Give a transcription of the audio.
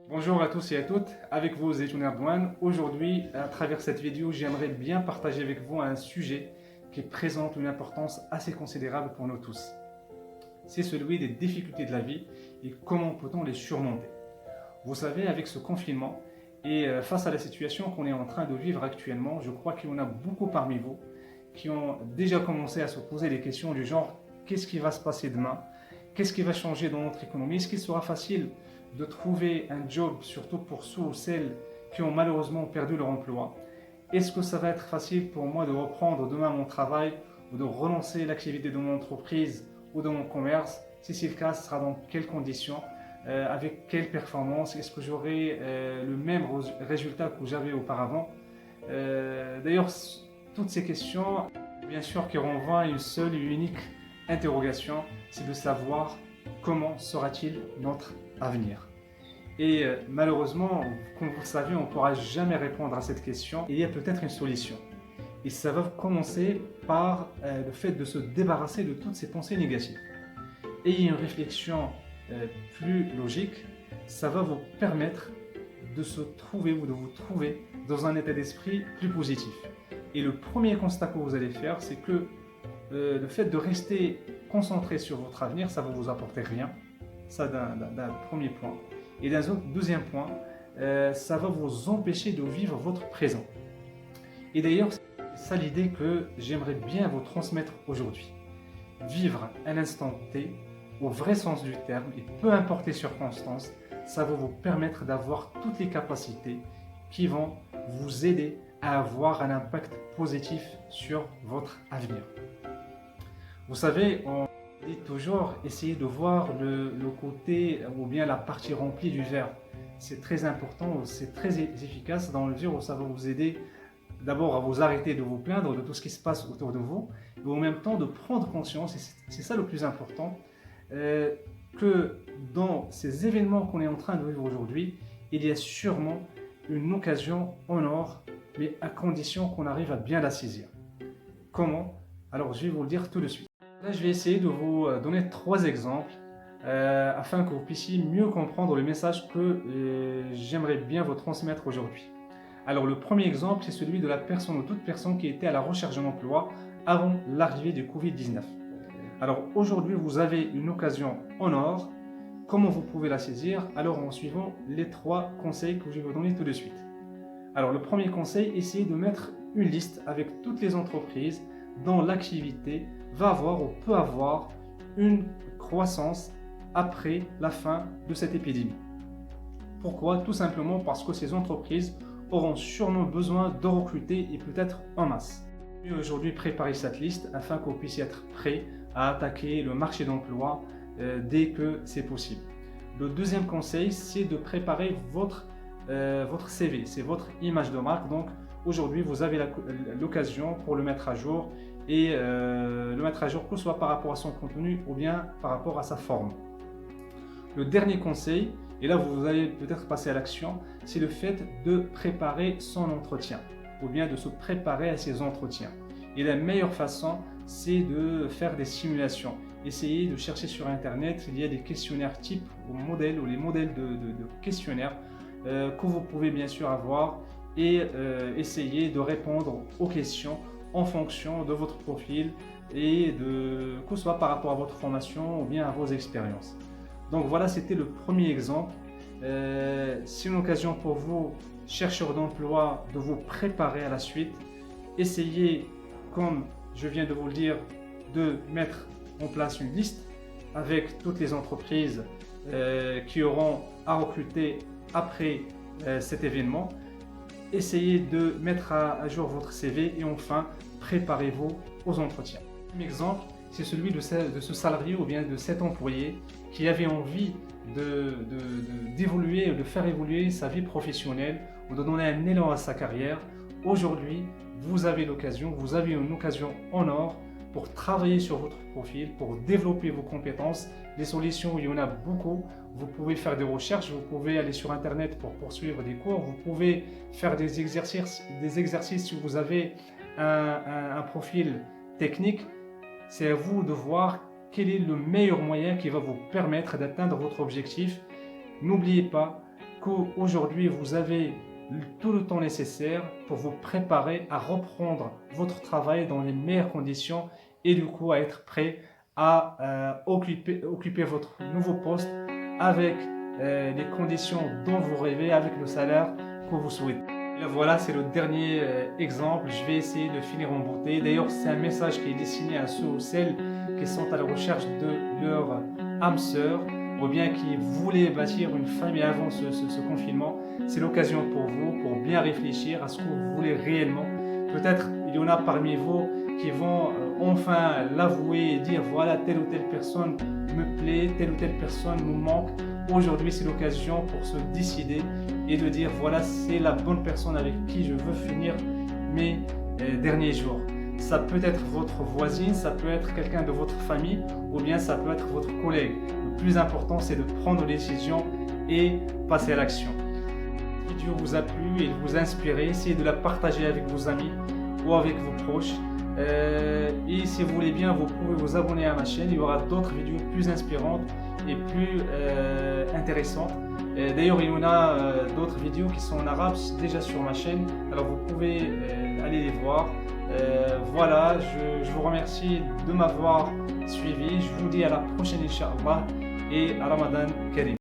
Bonjour à tous et à toutes, avec vous Zeytoun Erdouane. Aujourd'hui, à travers cette vidéo, j'aimerais bien partager avec vous un sujet qui présente une importance assez considérable pour nous tous. C'est celui des difficultés de la vie et comment peut-on les surmonter. Vous savez, avec ce confinement et face à la situation qu'on est en train de vivre actuellement, je crois qu'il y en a beaucoup parmi vous qui ont déjà commencé à se poser des questions du genre qu'est-ce qui va se passer demain? Qu'est-ce qui va changer dans notre économie? Est-ce qu'il sera facile de trouver un job, surtout pour ceux ou celles qui ont malheureusement perdu leur emploi? Est-ce que ça va être facile pour moi de reprendre demain mon travail ou de relancer l'activité de mon entreprise ou de mon commerce? Si c'est le cas, ce sera dans quelles conditions? Avec quelle performance? Est-ce que j'aurai le même résultat que j'avais auparavant? D'ailleurs, toutes ces questions, bien sûr, qui renvoient à une seule et unique interrogation, c'est de savoir comment sera-t-il notre avenir. Et malheureusement, comme vous le savez, on ne pourra jamais répondre à cette question. Il y a peut-être une solution. Et ça va commencer par le fait de se débarrasser de toutes ces pensées négatives. Ayez une réflexion plus logique, ça va vous permettre de se trouver ou de vous trouver dans un état d'esprit plus positif. Et le premier constat que vous allez faire, c'est que le fait de rester concentré sur votre avenir, ça ne va vous apporter rien. Ça d'un premier point. Et d'un deuxième point, ça va vous empêcher de vivre votre présent. Et d'ailleurs, c'est ça l'idée que j'aimerais bien vous transmettre aujourd'hui. Vivre un instant T, au vrai sens du terme, et peu importe les circonstances, ça va vous permettre d'avoir toutes les capacités qui vont vous aider à avoir un impact positif sur votre avenir. Vous savez, on dit toujours essayer de voir le côté ou bien la partie remplie du verre. C'est très important, c'est très efficace dans le mesure où ça va vous aider d'abord à vous arrêter de vous plaindre de tout ce qui se passe autour de vous, et en même temps de prendre conscience, et c'est ça le plus important, que dans ces événements qu'on est en train de vivre aujourd'hui, il y a sûrement une occasion en or, mais à condition qu'on arrive à bien la saisir. Comment? Alors je vais vous le dire tout de suite. Là, je vais essayer de vous donner 3 exemples afin que vous puissiez mieux comprendre le message que j'aimerais bien vous transmettre aujourd'hui. Alors le premier exemple, c'est celui de la personne ou toute personne qui était à la recherche d'un emploi avant l'arrivée du Covid-19. Alors aujourd'hui, vous avez une occasion en or. Comment vous pouvez la saisir? Alors en suivant les 3 conseils que je vais vous donner tout de suite. Alors le premier conseil, essayez de mettre une liste avec toutes les entreprises dont l'activité va avoir ou peut avoir une croissance après la fin de cette épidémie. Pourquoi? Tout simplement parce que ces entreprises auront sûrement besoin de recruter et peut-être en masse. Aujourd'hui, préparez cette liste afin que vous puissiez être prêt à attaquer le marché d'emploi dès que c'est possible. Le deuxième conseil, c'est de préparer votre CV, c'est votre image de marque. Donc aujourd'hui, vous avez l'occasion pour le mettre à jour et le mettre à jour que ce soit par rapport à son contenu ou bien par rapport à sa forme. Le dernier conseil, et là vous allez peut-être passer à l'action, c'est le fait de préparer son entretien ou bien de se préparer à ses entretiens. Et la meilleure façon, c'est de faire des simulations. Essayez de chercher sur internet, il y a des questionnaires type ou modèles ou les modèles de questionnaires que vous pouvez bien sûr avoir et essayer de répondre aux questions en fonction de votre profil et que ce soit par rapport à votre formation ou bien à vos expériences. Donc voilà, c'était le premier exemple. C'est une occasion pour vous, chercheurs d'emploi, de vous préparer à la suite. Essayez, comme je viens de vous le dire, de mettre en place une liste avec toutes les entreprises qui auront à recruter après cet événement. Essayez de mettre à jour votre CV et enfin, préparez-vous aux entretiens. Un exemple, c'est celui de ce salarié ou bien de cet employé qui avait envie d'évoluer, de faire évoluer sa vie professionnelle ou de donner un élan à sa carrière. Aujourd'hui, vous avez l'occasion, vous avez une occasion en or pour travailler sur votre profil, pour développer vos compétences. Les solutions, il y en a beaucoup. Vous pouvez faire des recherches, vous pouvez aller sur Internet pour poursuivre des cours, vous pouvez faire des exercices si vous avez un profil technique. C'est à vous de voir quel est le meilleur moyen qui va vous permettre d'atteindre votre objectif. N'oubliez pas